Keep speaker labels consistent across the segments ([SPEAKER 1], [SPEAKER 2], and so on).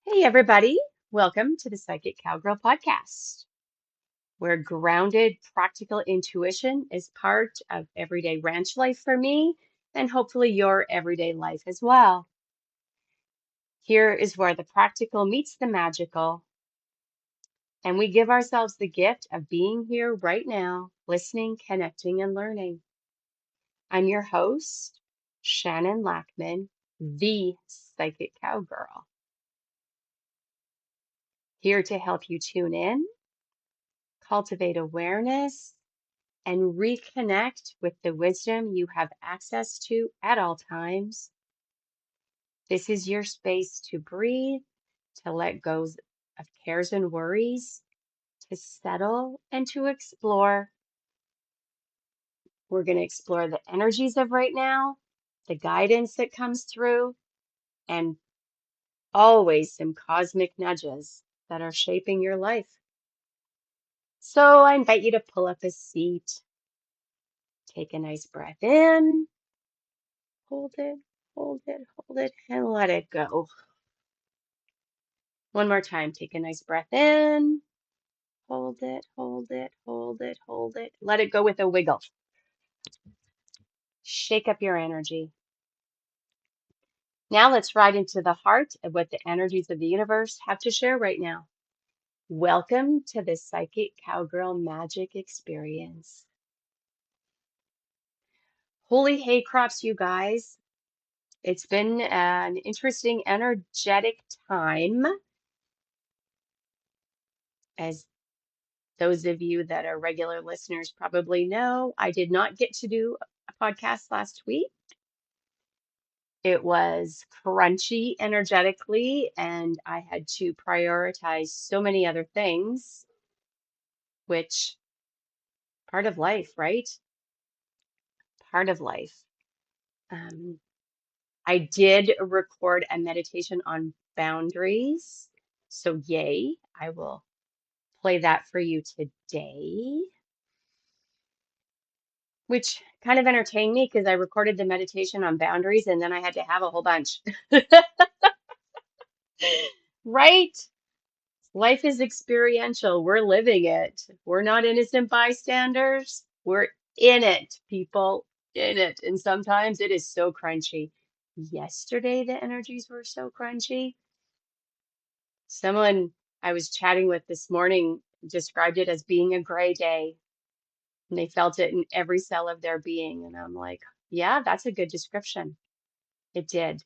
[SPEAKER 1] Hey, everybody. Welcome to the Psychic Cowgirl podcast, where grounded, practical intuition is part of everyday ranch life for me and hopefully your everyday life as well. Here is where the practical meets the magical, and we give ourselves the gift of being here right now, listening, connecting, and learning. I'm your host, Shannon Lackman, the Psychic Cowgirl, here to help you tune in, cultivate awareness, and reconnect with the wisdom you have access to at all times. This is your space to breathe, to let go of cares and worries, to settle and to explore. We're going to explore the energies of right now, the guidance that comes through, and always some cosmic nudges that are shaping your life. So I invite you to pull up a seat, take a nice breath in, hold it, hold it, hold it, and let it go. One more time. Take a nice breath in. Hold it, hold it, hold it, hold it. Let it go with a wiggle. Shake up your energy. Now let's ride into the heart of what the energies of the universe have to share right now. Welcome to the Psychic Cowgirl Magic Experience. Holy hay crops, you guys. It's been an interesting, energetic time. As those of you that are regular listeners probably know, I did not get to do a podcast last week. It was crunchy energetically, and I had to prioritize so many other things, which part of life, right? Part of life. Um, I did record a meditation on boundaries. So, yay, I will play that for you today, which kind of entertained me because I recorded the meditation on boundaries and then I had to have a whole bunch. Right? Life is experiential. We're living it. We're not innocent bystanders. We're in it, people, in it. And sometimes it is so crunchy. Yesterday, the energies were so crunchy. Someone I was chatting with this morning described it as being a gray day, and they felt it in every cell of their being. And I'm like, yeah, that's a good description. It did.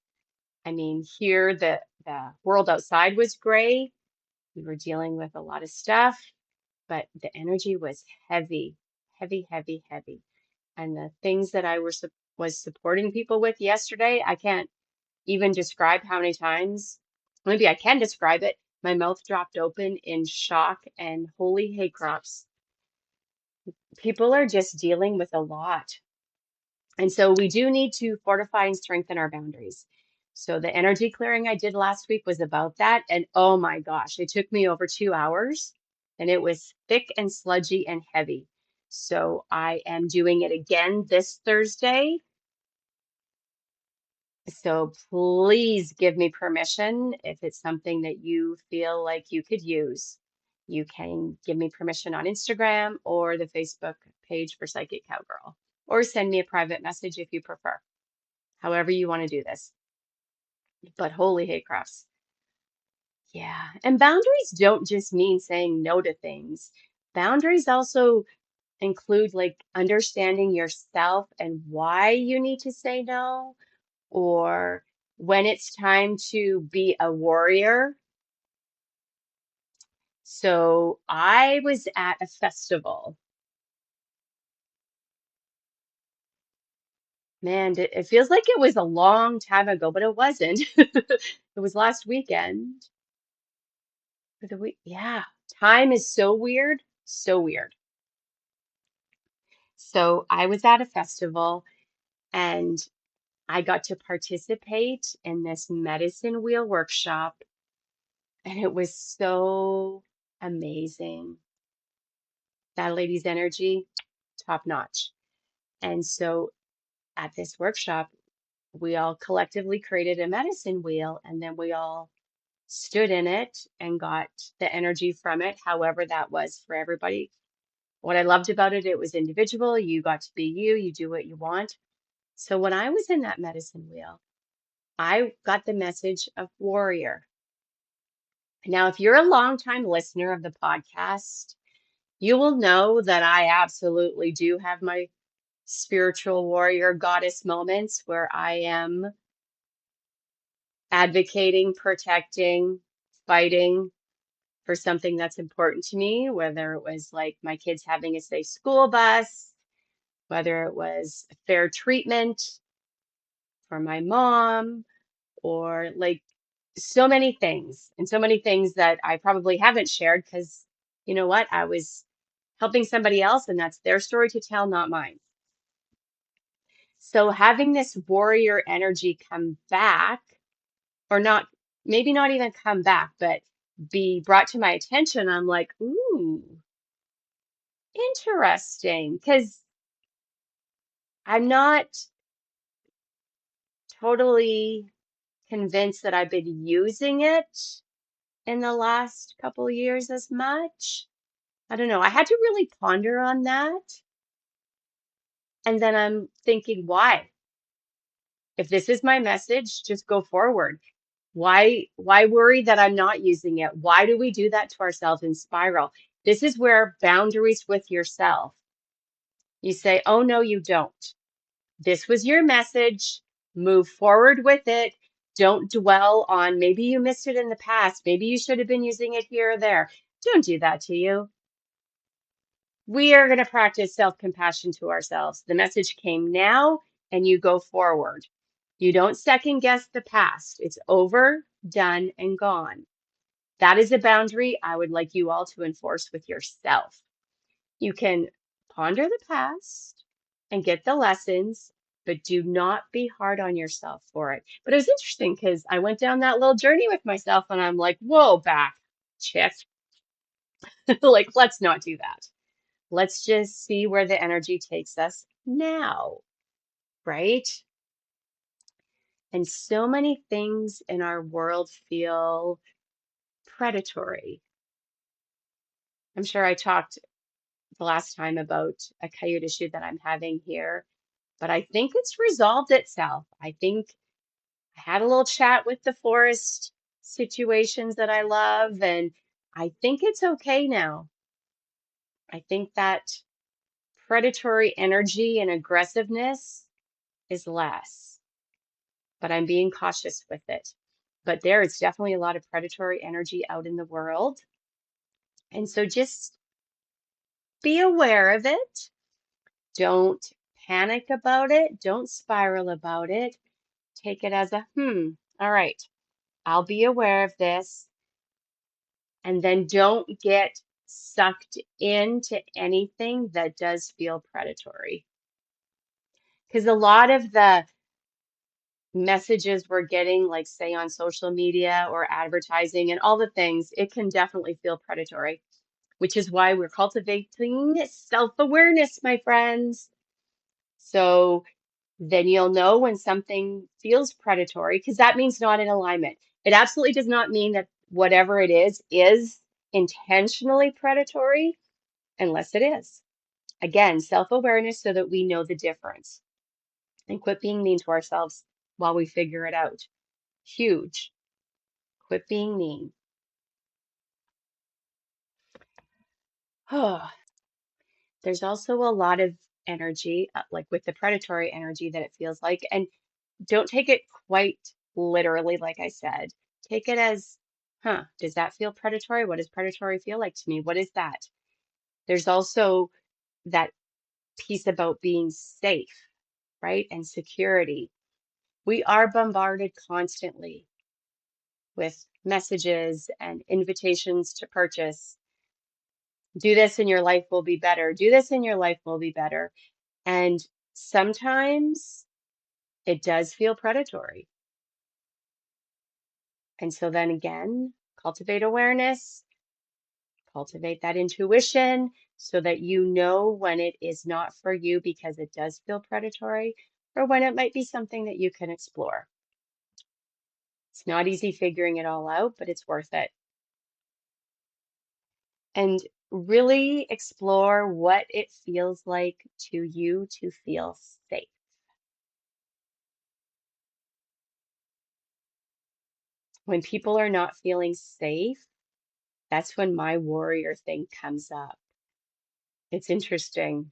[SPEAKER 1] I mean, here the world outside was gray. We were dealing with a lot of stuff, but the energy was heavy, heavy, heavy, heavy. And the things that I was supporting people with yesterday, I can't even describe how many times. Maybe I can describe it. My mouth dropped open in shock and holy hay crops. People are just dealing with a lot. And so we do need to fortify and strengthen our boundaries. So the energy clearing I did last week was about that. And oh my gosh, it took me over 2 hours and it was thick and sludgy and heavy. So I am doing it again this Thursday. So please give me permission if it's something that you feel like you could use. You can give me permission on Instagram or the Facebook page for Psychic Cowgirl, or send me a private message if you prefer. However you want to do this. But holy hay crafts. Yeah. And boundaries don't just mean saying no to things. Boundaries also include like understanding yourself and why you need to say no, or when it's time to be a warrior. So I was at a festival. Man, it feels like it was a long time ago, but it wasn't. It was last weekend. For the week. Yeah. Time is so weird. So weird. So I was at a festival and I got to participate in this medicine wheel workshop, and it was so amazing. That lady's energy, top notch. And so at this workshop, we all collectively created a medicine wheel, and then we all stood in it and got the energy from it, however that was for everybody. What I loved about it, it was individual. You got to be you, you do what you want. So when I was in that medicine wheel, I got the message of warrior. Now, if you're a longtime listener of the podcast, you will know that I absolutely do have my spiritual warrior goddess moments where I am advocating, protecting, fighting for something that's important to me, whether it was like my kids having a safe school bus, whether it was fair treatment for my mom, or like so many things, and so many things that I probably haven't shared because you know what? I was helping somebody else, and that's their story to tell, not mine. So having this warrior energy come back, or not, maybe not even come back, but be brought to my attention, I'm like, ooh, interesting. Because I'm not totally convinced that I've been using it in the last couple of years as much. I don't know. I had to really ponder on that. And then I'm thinking, why? If this is my message, just go forward. Why worry that I'm not using it? Why do we do that to ourselves in spiral? This is where boundaries with yourself. You say, oh no, you don't. This was your message. Move forward with it. Don't dwell on maybe you missed it in the past. Maybe you should have been using it here or there. Don't do that to you. We are going to practice self-compassion to ourselves. The message came now, and you go forward. You don't second guess the past. It's over, done, and gone. That is a boundary I would like you all to enforce with yourself. You can ponder the past and get the lessons, but do not be hard on yourself for it. But it was interesting because I went down that little journey with myself and I'm like, whoa, back, chick. Like, let's not do that. Let's just see where the energy takes us now, right? And so many things in our world feel predatory. I'm sure I talked the last time about a coyote issue that I'm having here, but I think it's resolved itself. I think I had a little chat with the forest situations that I love, and I think it's okay now. I think that predatory energy and aggressiveness is less, but I'm being cautious with it. But there is definitely a lot of predatory energy out in the world. And so just be aware of it. Don't panic about it. Don't spiral about it. Take it as a, all right, I'll be aware of this. And then don't get sucked into anything that does feel predatory. Because a lot of the messages we're getting, like say on social media or advertising and all the things, it can definitely feel predatory, which is why we're cultivating self-awareness, my friends. So then you'll know when something feels predatory, because that means not in alignment. It absolutely does not mean that whatever it is intentionally predatory, unless it is. Again, self-awareness so that we know the difference and quit being mean to ourselves while we figure it out. Huge. Quit being mean. Oh, there's also a lot of energy, like with the predatory energy that it feels like. And don't take it quite literally, like I said. Take it as, does that feel predatory? What does predatory feel like to me? What is that? There's also that piece about being safe, right? And security. We are bombarded constantly with messages and invitations to purchase. Do this and your life will be better. Do this and your life will be better. And sometimes it does feel predatory. And so then again, cultivate awareness, cultivate that intuition so that you know when it is not for you because it does feel predatory or when it might be something that you can explore. It's not easy figuring it all out, but it's worth it. And really explore what it feels like to you to feel safe. When people are not feeling safe, that's when my warrior thing comes up. It's interesting.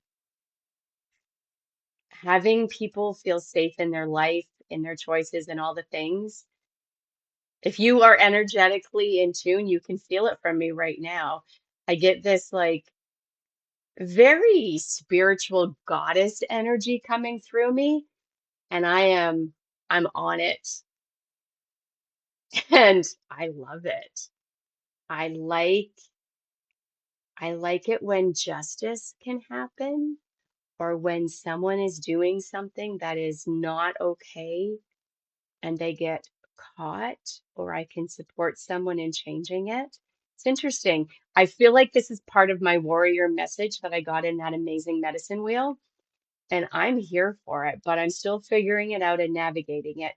[SPEAKER 1] Having people feel safe in their life, in their choices, and all the things. If you are energetically in tune, you can feel it from me right now. I get this like very spiritual goddess energy coming through me, and I'm on it, and I love it. I like I like it when justice can happen or when someone is doing something that is not okay and they get caught, or I can support someone in changing it. It's interesting. I feel like this is part of my warrior message that I got in that amazing medicine wheel, and I'm here for it, but I'm still figuring it out and navigating it.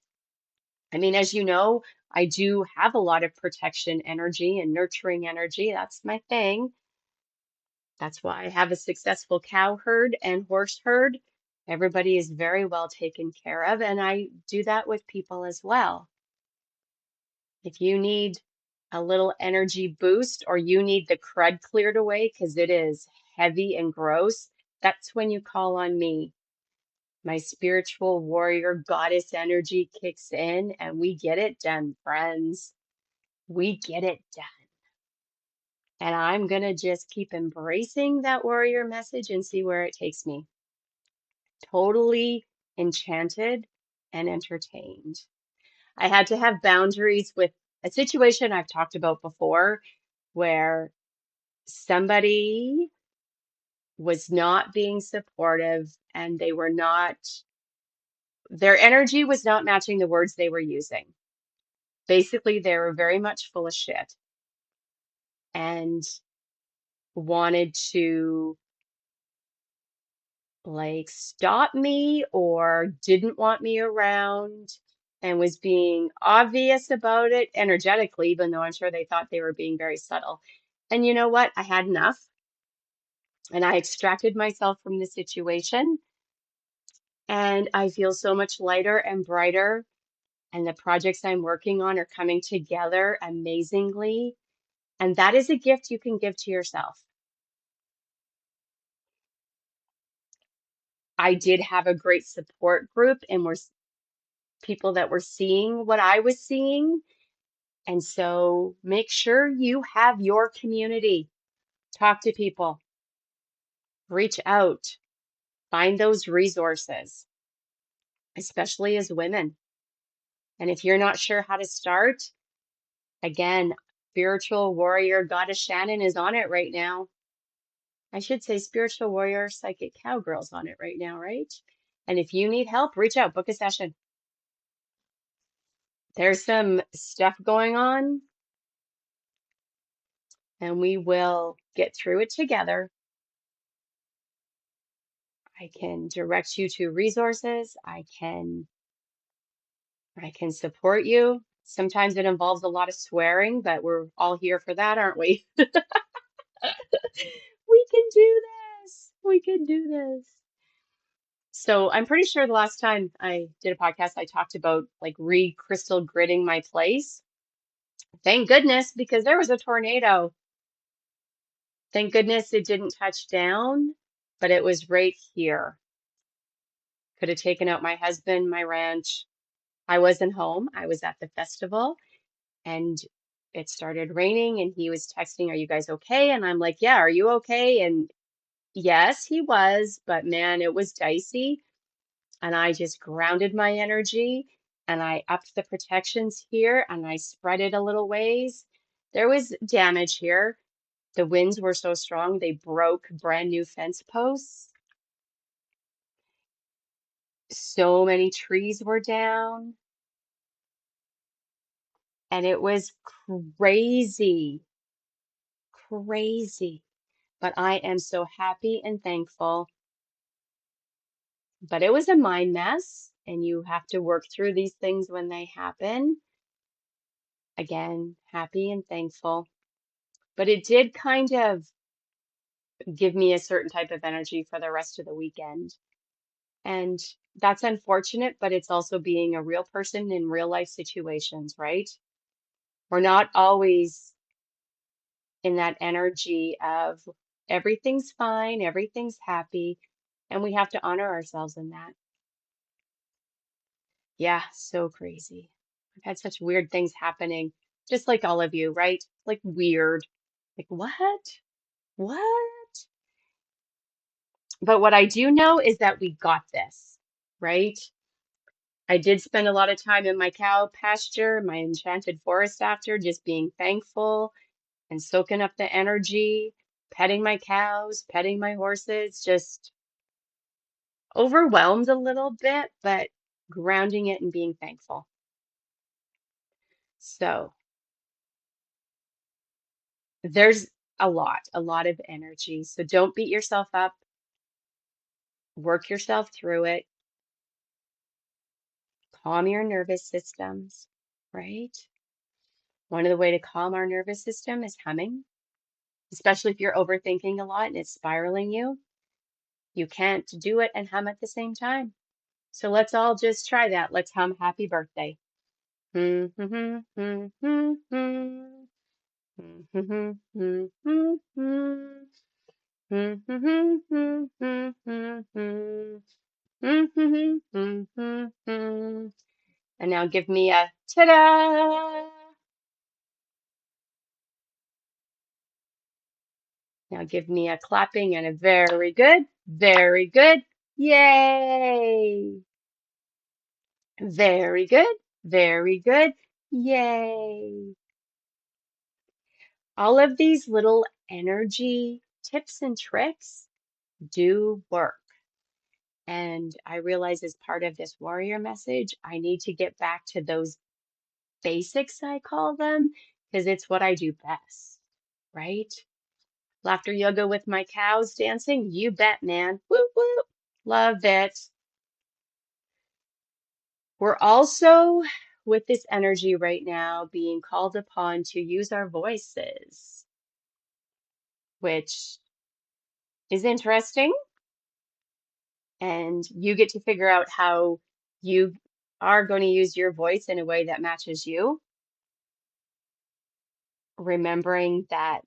[SPEAKER 1] I mean, as you know, I do have a lot of protection energy and nurturing energy. That's my thing. That's why I have a successful cow herd and horse herd. Everybody is very well taken care of, and I do that with people as well. If you need a little energy boost or you need the crud cleared away because it is heavy and gross, that's when you call on me. My spiritual warrior goddess energy kicks in and we get it done, friends. We get it done. And I'm going to just keep embracing that warrior message and see where it takes me. Totally enchanted and entertained. I had to have boundaries with a situation I've talked about before where somebody was not being supportive and they were not, their energy was not matching the words they were using. Basically, they were very much full of shit and wanted to like stop me or didn't want me around and was being obvious about it energetically, even though I'm sure they thought they were being very subtle. And you know what? I had enough and I extracted myself from the situation. And I feel so much lighter and brighter. And the projects I'm working on are coming together amazingly. And that is a gift you can give to yourself. I did have a great support group and were people that were seeing what I was seeing. And so make sure you have your community. Talk to people, reach out, find those resources, especially as women. And if you're not sure how to start, again, spiritual warrior goddess Shannon is on it right now. I should say spiritual warrior psychic cowgirl's on it right now, right? And if you need help, reach out, book a session. There's some stuff going on, and we will get through it together. I can direct you to resources. I can support you. Sometimes it involves a lot of swearing, but we're all here for that, aren't we? We can do this. We can do this. So I'm pretty sure the last time I did a podcast, I talked about like re-crystal gridding my place. Thank goodness, because there was a tornado. Thank goodness it didn't touch down, but it was right here. Could have taken out my husband, my ranch. I wasn't home. I was at the festival and it started raining and he was texting, "Are you guys okay?" And I'm like, "Yeah, are you okay?" And yes, he was, but man, it was dicey. And I just grounded my energy and I upped the protections here and I spread it a little ways. There was damage here. The winds were so strong, they broke brand new fence posts. So many trees were down and it was crazy, crazy. But I am so happy and thankful. But it was a mind mess, and you have to work through these things when they happen. Again, happy and thankful. But it did kind of give me a certain type of energy for the rest of the weekend. And that's unfortunate, but it's also being a real person in real life situations, right? We're not always in that energy of everything's fine, everything's happy, and we have to honor ourselves in that. Yeah, so crazy. I've had such weird things happening, just like all of you, right? Like weird. Like, what? What? But what I do know is that we got this, right? I did spend a lot of time in my cow pasture, my enchanted forest after, just being thankful and soaking up the energy, petting my cows, petting my horses, just overwhelmed a little bit, but grounding it and being thankful. So there's a lot of energy. So don't beat yourself up, work yourself through it, calm your nervous systems, right? One of the way to calm our nervous system is humming, especially if you're overthinking a lot and it's spiraling you. You can't do it and hum at the same time. So let's all just try that. Let's hum happy birthday. And now give me a ta-da. Now give me a clapping and a very good, very good. Yay. Very good, very good. Yay. All of these little energy tips and tricks do work. And I realize as part of this warrior message, I need to get back to those basics, I call them, because it's what I do best, right? Laughter yoga with my cows dancing, you bet, man. Whoop, whoop. Love it. We're also, with this energy right now, being called upon to use our voices, which is interesting. And you get to figure out how you are going to use your voice in a way that matches you, remembering that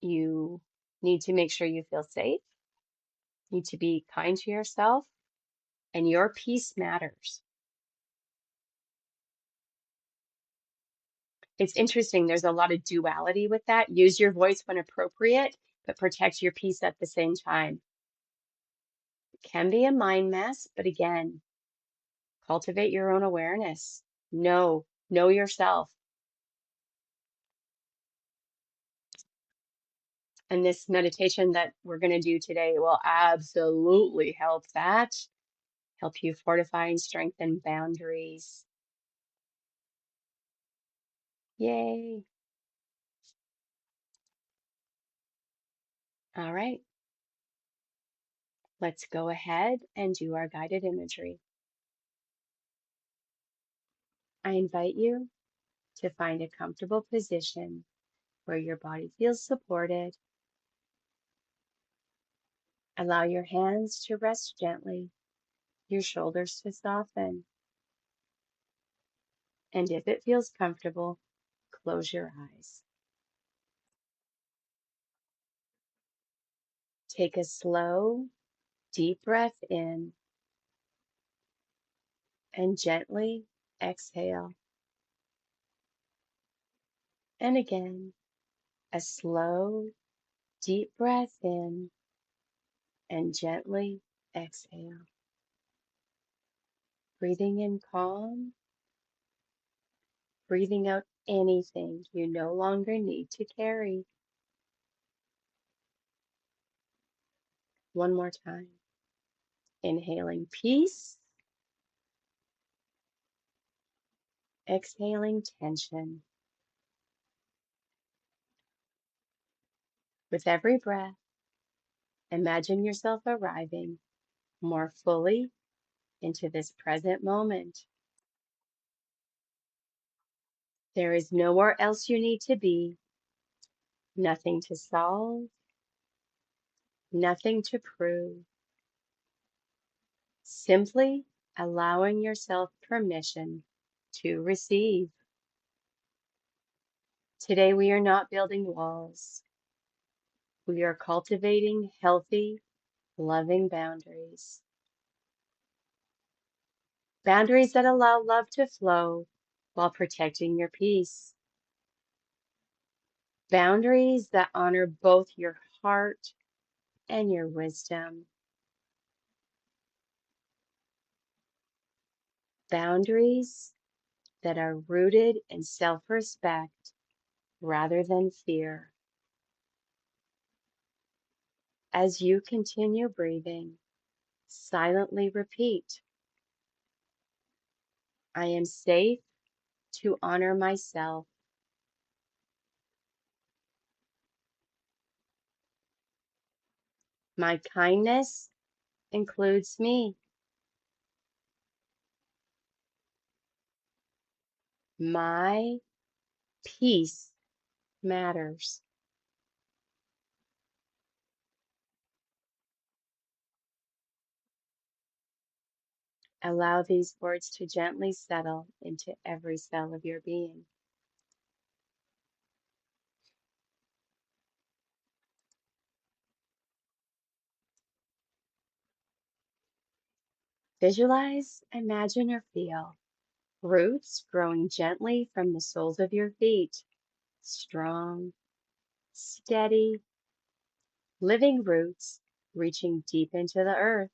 [SPEAKER 1] you need to make sure you feel safe, need to be kind to yourself, and your peace matters. It's interesting. There's a lot of duality with that. Use your voice when appropriate, but protect your peace at the same time. It can be a mind mess, but again, cultivate your own awareness. Know yourself. And this meditation that we're going to do today will absolutely help that, help you fortify and strengthen boundaries. Yay. All right. Let's go ahead and do our guided imagery. I invite you to find a comfortable position where your body feels supported. Allow your hands to rest gently, your shoulders to soften, and if it feels comfortable, close your eyes. Take a slow, deep breath in and gently exhale. And again, a slow, deep breath in and gently exhale. Breathing in calm, breathing out anything you no longer need to carry. One more time. Inhaling peace, exhaling tension. With every breath, imagine yourself arriving more fully into this present moment. There is nowhere else you need to be, nothing to solve, nothing to prove. Simply allowing yourself permission to receive. Today, we are not building walls. We are cultivating healthy, loving boundaries. Boundaries that allow love to flow while protecting your peace. Boundaries that honor both your heart and your wisdom. Boundaries that are rooted in self-respect rather than fear. As you continue breathing, silently repeat, I am safe to honor myself. My kindness includes me. My peace matters. Allow these words to gently settle into every cell of your being. Visualize, imagine, or feel roots growing gently from the soles of your feet. Strong, steady, living roots reaching deep into the earth.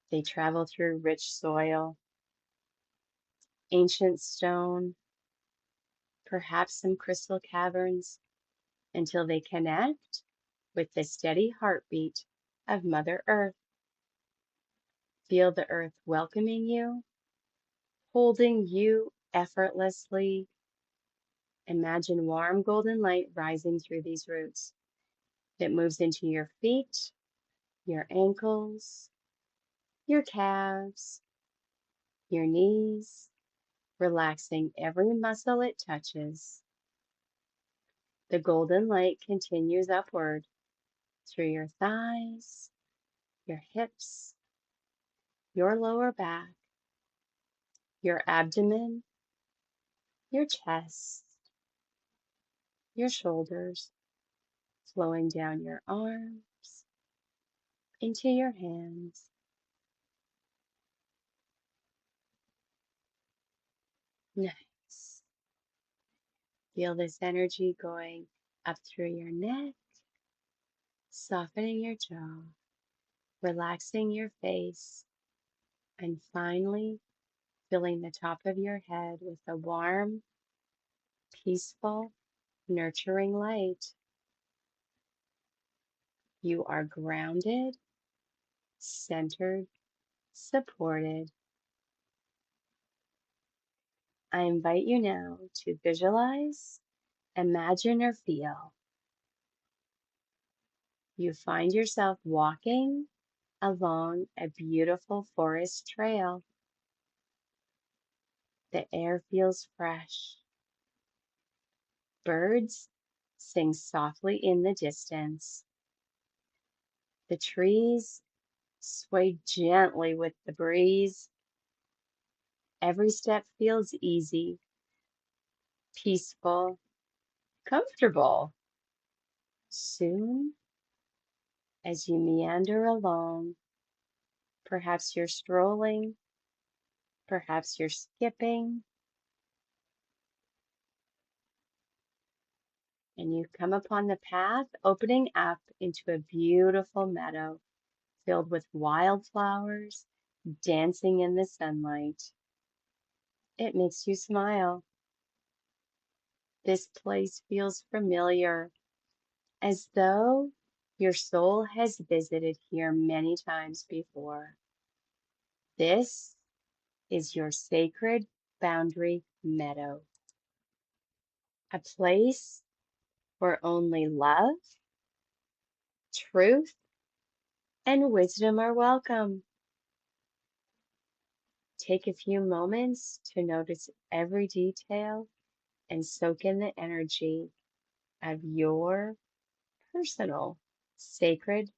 [SPEAKER 1] They travel through rich soil, ancient stone, perhaps some crystal caverns, until they connect with the steady heartbeat of Mother Earth. Feel the earth welcoming you, holding you effortlessly. Imagine warm golden light rising through these roots. It moves into your feet, your ankles, your calves, your knees, relaxing every muscle it touches. The golden light continues upward through your thighs, your hips, your lower back, your abdomen, your chest, your shoulders, flowing down your arms, into your hands. Nice. Feel this energy going up through your neck, softening your jaw, relaxing your face, and finally filling the top of your head with a warm, peaceful, nurturing light. You are grounded, centered, supported. I invite you now to visualize, imagine, or feel you find yourself walking along a beautiful forest trail. The air feels fresh. Birds sing softly in the distance. The trees sway gently with the breeze. Every step feels easy, peaceful, comfortable. Soon, as you meander along, perhaps you're strolling, perhaps you're skipping, and you come upon the path opening up into a beautiful meadow filled with wildflowers dancing in the sunlight. It makes you smile. This place feels familiar, as though your soul has visited here many times before. This is your sacred boundary meadow, a place where only love, truth, and wisdom are welcome. Take a few moments to notice every detail and soak in the energy of your personal sacred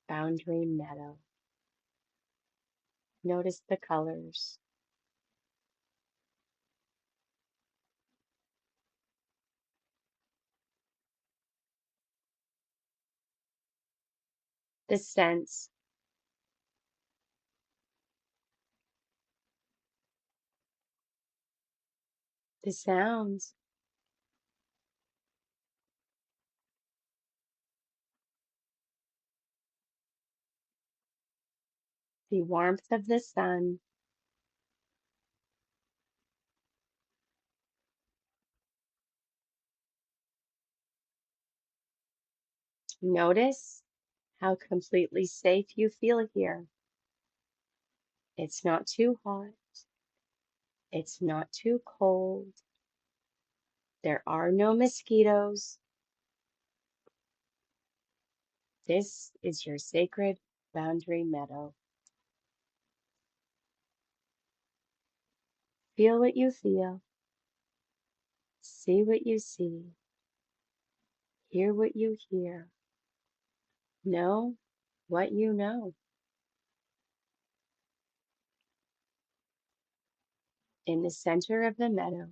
[SPEAKER 1] boundary meadow. Notice the colors, the scents, the sounds, the warmth of the sun. Notice how completely safe you feel here. It's not too hot. It's not too cold. There are no mosquitoes. This is your sacred boundary meadow. Feel what you feel. See what you see. Hear what you hear. Know what you know. In the center of the meadow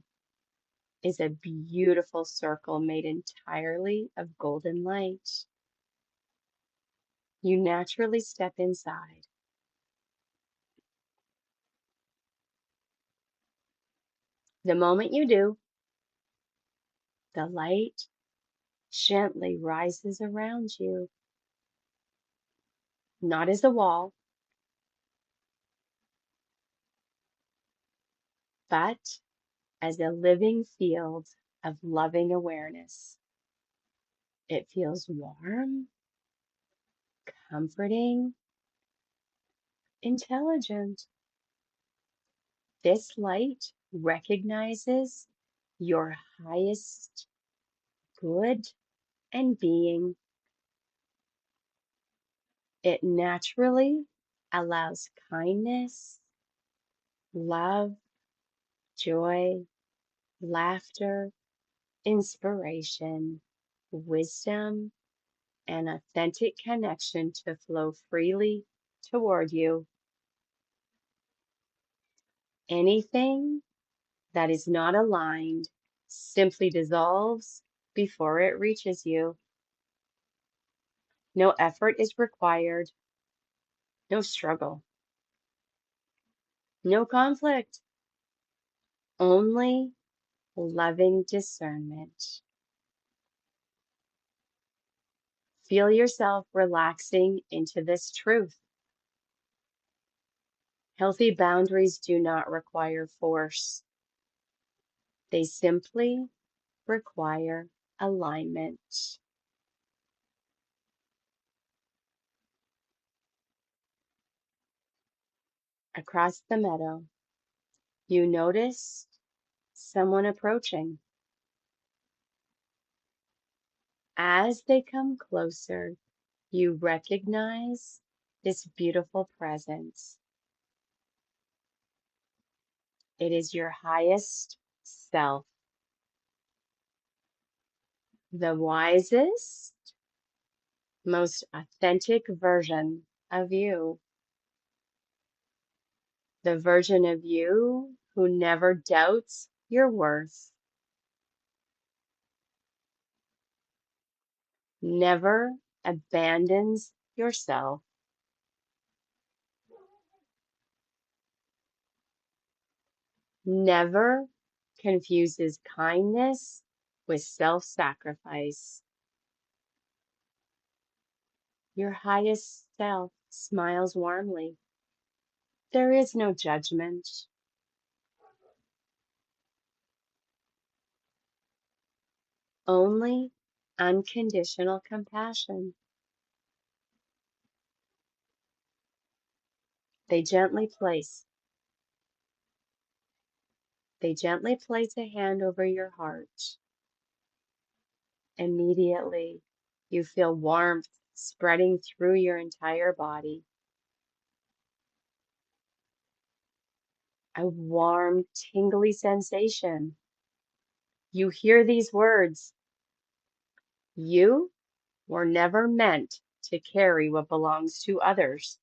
[SPEAKER 1] is a beautiful circle made entirely of golden light. You naturally step inside. The moment you do, the light gently rises around you, not as a wall, but as a living field of loving awareness. It feels warm, comforting, intelligent. This light recognizes your highest good and being. It naturally allows kindness, love, joy, laughter, inspiration, wisdom, and authentic connection to flow freely toward you. Anything that is not aligned simply dissolves before it reaches you. No effort is required, no struggle, no conflict, only loving discernment. Feel yourself relaxing into this truth. Healthy boundaries do not require force, they simply require alignment. Across the meadow, you notice someone approaching. As they come closer, you recognize this beautiful presence. It is your highest self, the wisest, most authentic version of you, the version of you who never doubts your worth, never abandons yourself, never confuses kindness with self-sacrifice. Your highest self smiles warmly. There is no judgment, only unconditional compassion. They gently place they gently place a hand over your heart. Immediately, you feel warmth spreading through your entire body. a warm, tingly sensation. You hear these words: you were never meant to carry what belongs to others.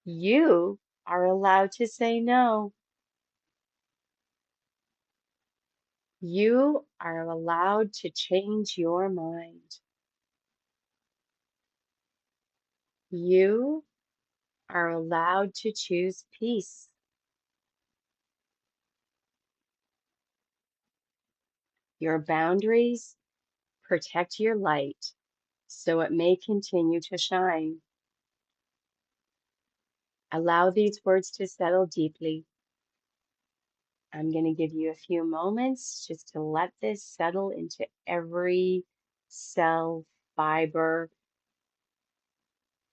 [SPEAKER 1] You are allowed to say no. You are allowed to change your mind. You are allowed to choose peace. Your boundaries protect your light so it may continue to shine. Allow these words to settle deeply. I'm going to give you a few moments just to let this settle into every cell, fiber,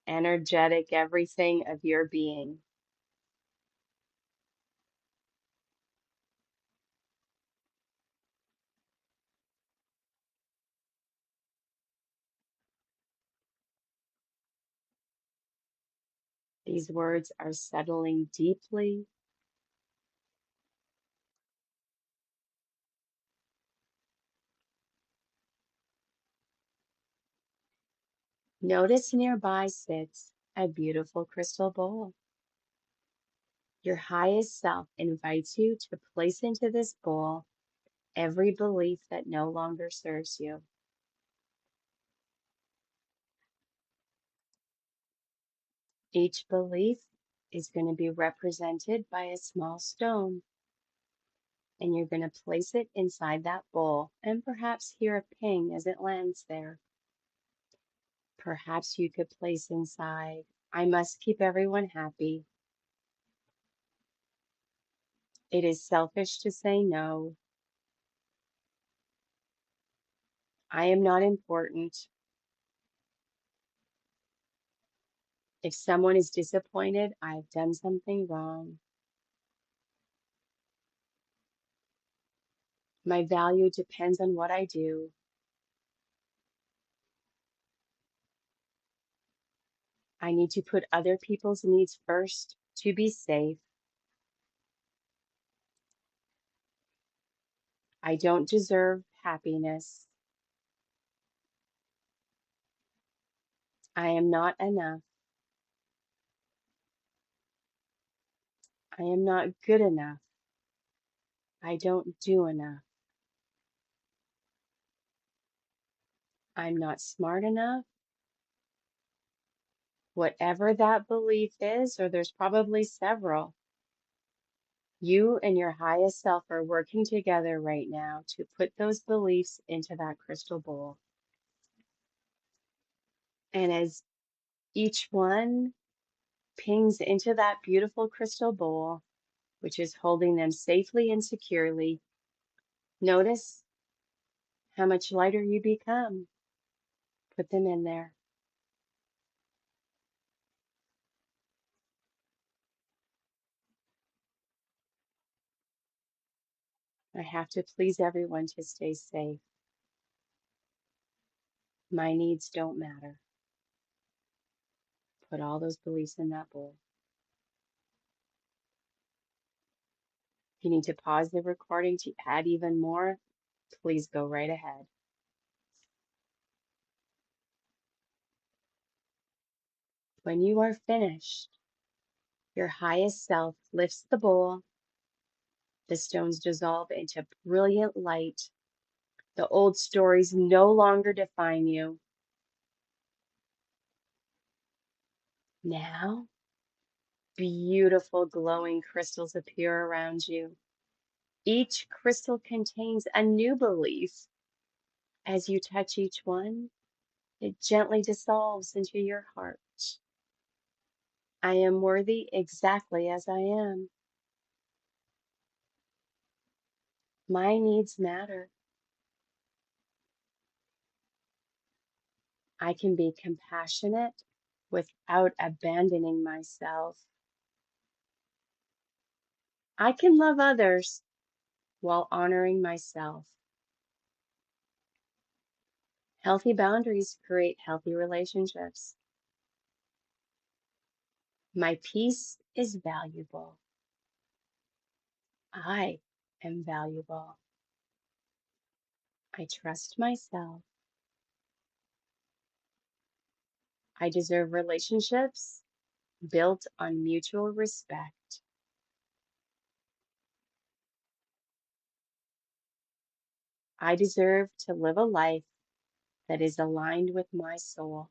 [SPEAKER 1] energetic, everything of your being. These words are settling deeply. Notice nearby sits a beautiful crystal bowl. Your highest self invites you to place into this bowl every belief that no longer serves you. Each belief is going to be represented by a small stone, and you're going to place it inside that bowl and perhaps hear a ping as it lands there. Perhaps you could place inside, I must keep everyone happy. It is selfish to say no. I am not important. If someone is disappointed, I've done something wrong. My value depends on what I do. I need to put other people's needs first to be safe. I don't deserve happiness. I am not enough. I am not good enough. I don't do enough. I'm not smart enough. Whatever that belief is, or there's probably several, you and your highest self are working together right now to put those beliefs into that crystal bowl. And as each one pings into that beautiful crystal bowl, which is holding them safely and securely, notice how much lighter you become. Put them in there. I have to please everyone to stay safe. My needs don't matter. Put all those beliefs in that bowl. If you need to pause the recording to add even more, please go right ahead. When you are finished, your highest self lifts the bowl. The stones dissolve into brilliant light. The old stories no longer define you. Now, beautiful glowing crystals appear around you. Each crystal contains a new belief. As you touch each one, it gently dissolves into your heart. I am worthy exactly as I am. My needs matter. I can be compassionate without abandoning myself. I can love others while honoring myself. Healthy boundaries create healthy relationships. My peace is valuable. I am valuable. I trust myself. I deserve relationships built on mutual respect. I deserve to live a life that is aligned with my soul.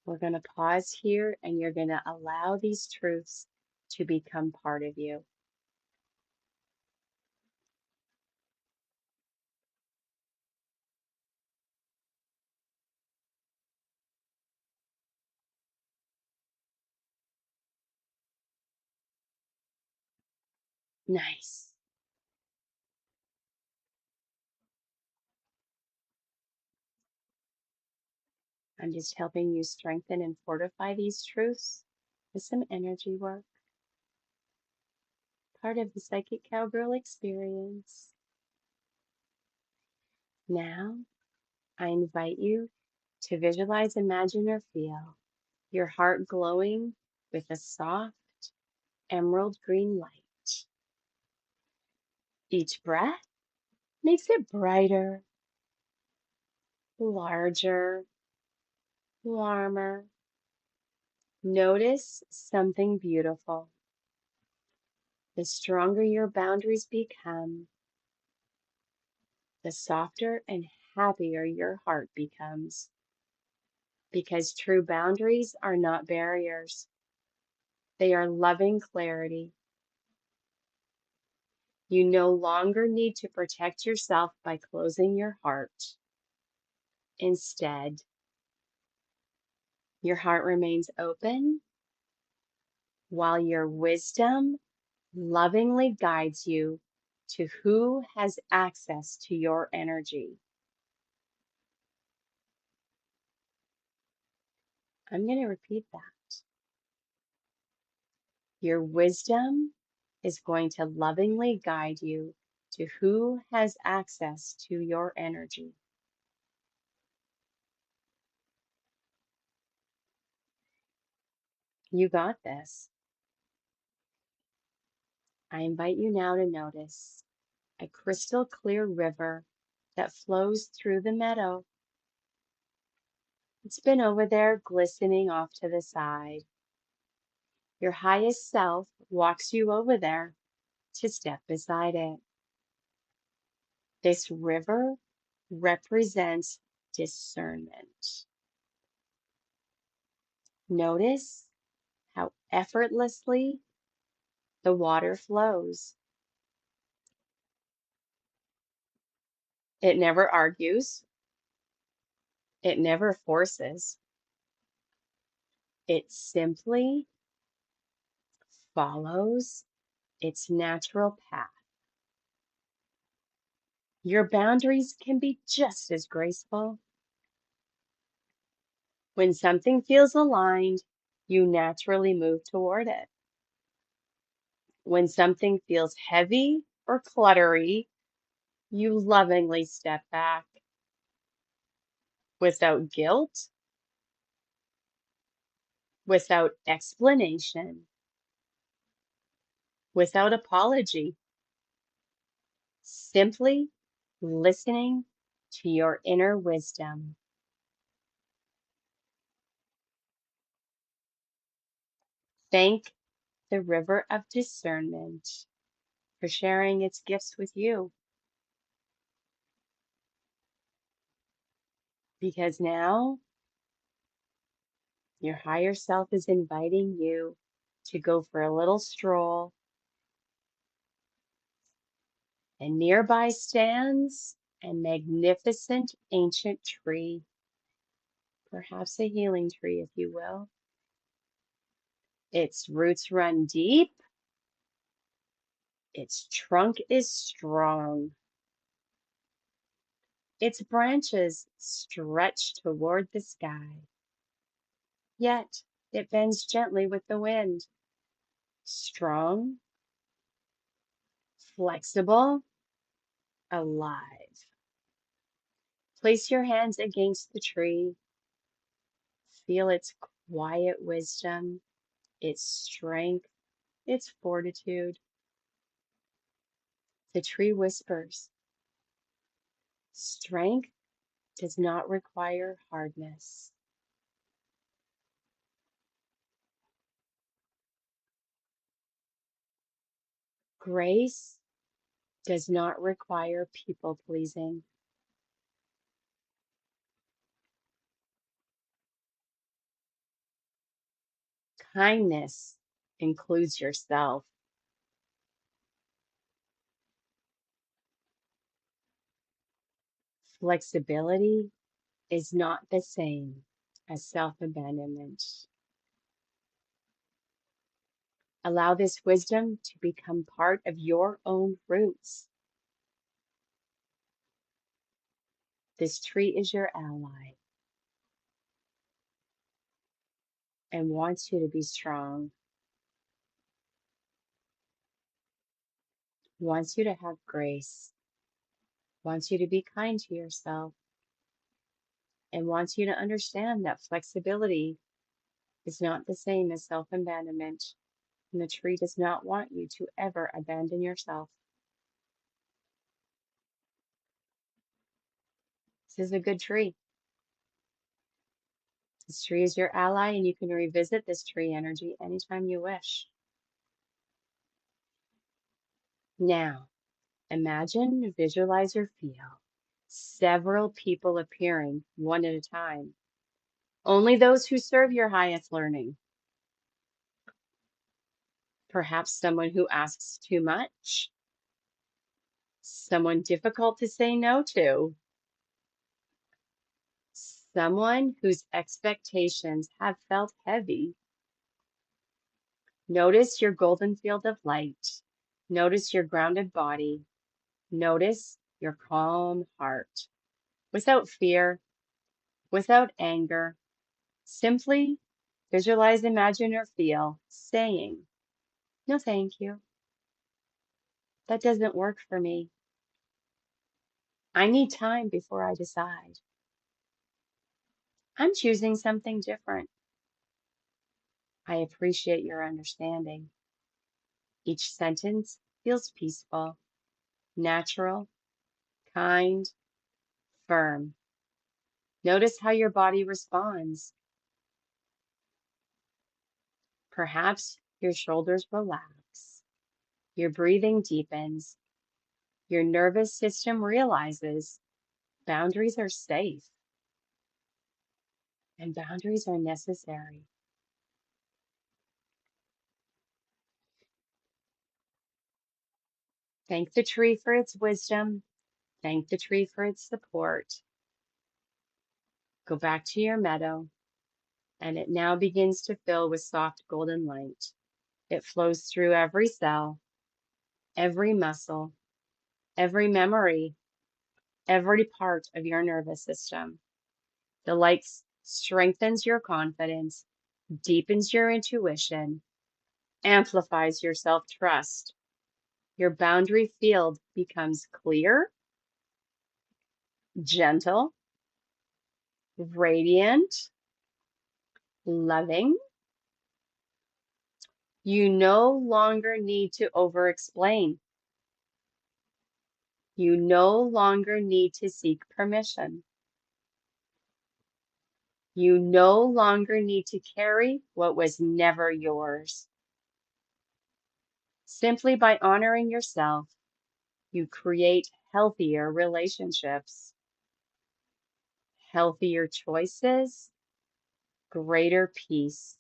[SPEAKER 1] We're going to pause here and you're going to allow these truths to become part of you. Nice. I'm just helping you strengthen and fortify these truths with some energy work, part of the Psychic Cowgirl experience. Now, I invite you to visualize, imagine, or feel your heart glowing with a soft emerald green light. Each breath makes it brighter, larger, warmer. Notice something beautiful. The stronger your boundaries become, the softer and happier your heart becomes. Because true boundaries are not barriers, they are loving clarity. You no longer need to protect yourself by closing your heart. Instead, your heart remains open while your wisdom lovingly guides you to who has access to your energy. I'm going to repeat that. Your wisdom is going to lovingly guide you to who has access to your energy. You got this. I invite you now to notice a crystal clear river that flows through the meadow. It's been over there glistening off to the side. Your highest self walks you over there to step beside it. This river represents discernment. Notice how effortlessly the water flows. It never argues, it never forces, it simply follows its natural path. Your boundaries can be just as graceful. When something feels aligned, you naturally move toward it. When something feels heavy or cluttery, you lovingly step back without guilt, without explanation, without apology, simply listening to your inner wisdom. Thank the river of discernment for sharing its gifts with you, because now your higher self is inviting you to go for a little stroll, and nearby stands a magnificent ancient tree, perhaps a healing tree, if you will. Its roots run deep, its trunk is strong, its branches stretch toward the sky, yet it bends gently with the wind. Strong, flexible, alive. Place your hands against the tree. Feel its quiet wisdom, its strength, its fortitude. The tree whispers, strength does not require hardness. Grace does not require people pleasing. Kindness includes yourself. Flexibility is not the same as self abandonment. Allow this wisdom to become part of your own roots. This tree is your ally and wants you to be strong, wants you to have grace, wants you to be kind to yourself, and wants you to understand that flexibility is not the same as self abandonment. And the tree does not want you to ever abandon yourself. This is a good tree. This tree is your ally, and you can revisit this tree energy anytime you wish. Now, imagine, visualize, or feel several people appearing one at a time. Only those who serve your highest learning. Perhaps someone who asks too much, someone difficult to say no to, someone whose expectations have felt heavy. Notice your golden field of light. Notice your grounded body. Notice your calm heart. Without fear, without anger, simply visualize, imagine, or feel saying, no, thank you. That doesn't work for me. I need time before I decide. I'm choosing something different. I appreciate your understanding. Each sentence feels peaceful, natural, kind, firm. Notice how your body responds. Perhaps your shoulders relax, your breathing deepens, your nervous system realizes boundaries are safe and boundaries are necessary. Thank the tree for its wisdom. Thank the tree for its support. Go back to your meadow, and it now begins to fill with soft golden light. It flows through every cell, every muscle, every memory, every part of your nervous system. The light strengthens your confidence, deepens your intuition, amplifies your self trust. Your boundary field becomes clear, gentle, radiant, loving. You no longer need to over explain. You no longer need to seek permission. You no longer need to carry what was never yours. Simply by honoring yourself, you create healthier relationships, healthier choices, greater peace.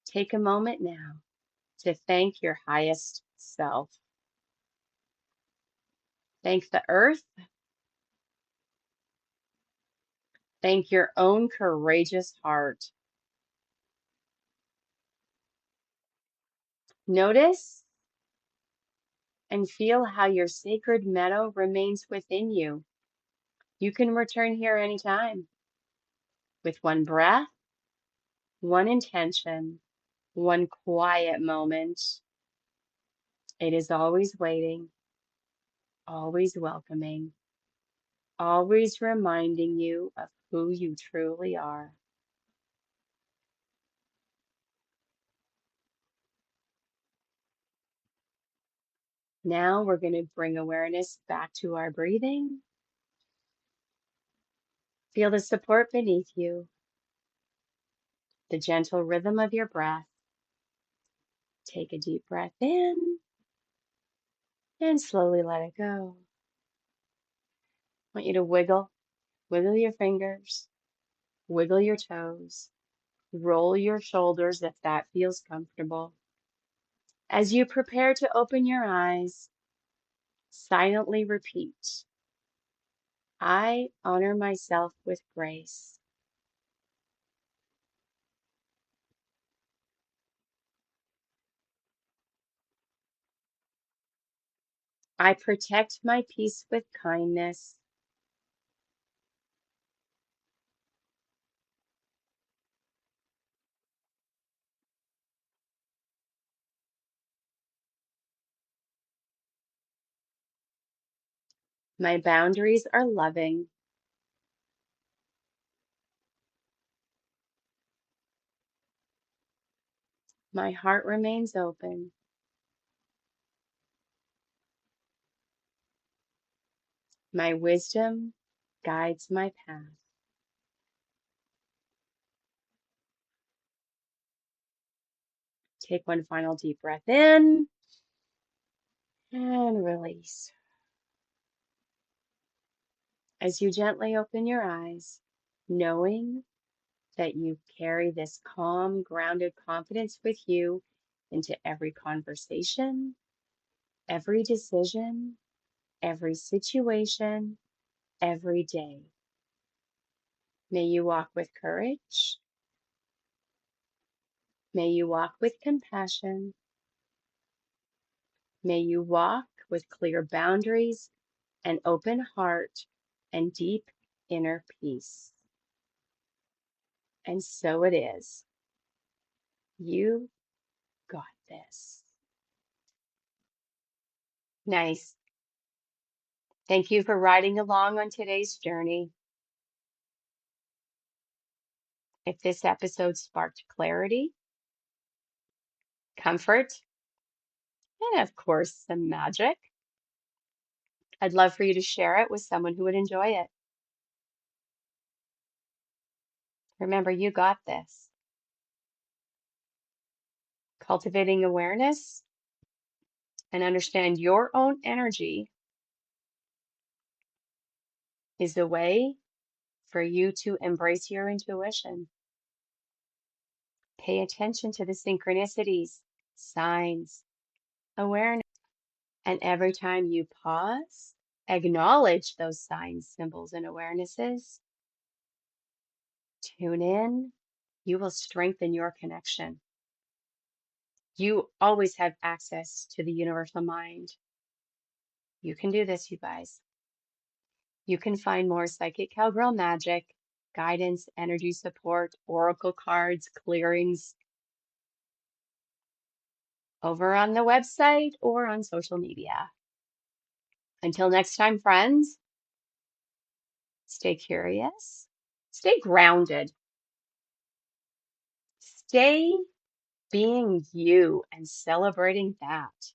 [SPEAKER 1] Take a moment now to thank your highest self. Thank the earth. Thank your own courageous heart. Notice and feel how your sacred meadow remains within you. You can return here anytime with one breath, one intention, one quiet moment. It is always waiting, always welcoming. always reminding you of who you truly are. Now we're going to bring awareness back to our breathing. Feel the support beneath you, the gentle rhythm of your breath. Take a deep breath in and slowly let it go. I want you to wiggle your fingers, wiggle your toes, roll your shoulders if that feels comfortable. As you prepare to open your eyes, silently repeat, I honor myself with grace. I protect my peace with kindness. My boundaries are loving. My heart remains open. My wisdom guides my path. Take one final deep breath in and release. As you gently open your eyes, knowing that you carry this calm, grounded confidence with you into every conversation, every decision, every situation, every day. May you walk with courage. May you walk with compassion. May you walk with clear boundaries, an open heart, and deep inner peace. And so it is. You got this. Nice. Thank you for riding along on today's journey. If this episode sparked clarity, comfort, and of course, some magic, I'd love for you to share it with someone who would enjoy it. Remember, you got this. Cultivating awareness and understand your own energy is a way for you to embrace your intuition. Pay attention to the synchronicities, signs, awareness. And every time you pause, acknowledge those signs, symbols, and awarenesses. Tune in. You will strengthen your connection. You always have access to the universal mind. You can do this, you guys. You can find more Psychic Cowgirl magic, guidance, energy support, oracle cards, clearings over on the website or on social media. Until next time, friends, stay curious, stay grounded, stay being you and celebrating that,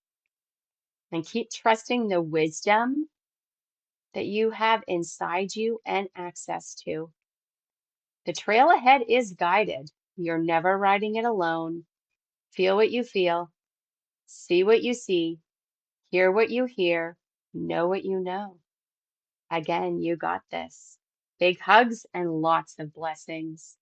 [SPEAKER 1] and keep trusting the wisdom that you have inside you and access to. The trail ahead is guided. You're never riding it alone. Feel what you feel, see what you see, hear what you hear, know what you know. Again, you got this. Big hugs and lots of blessings.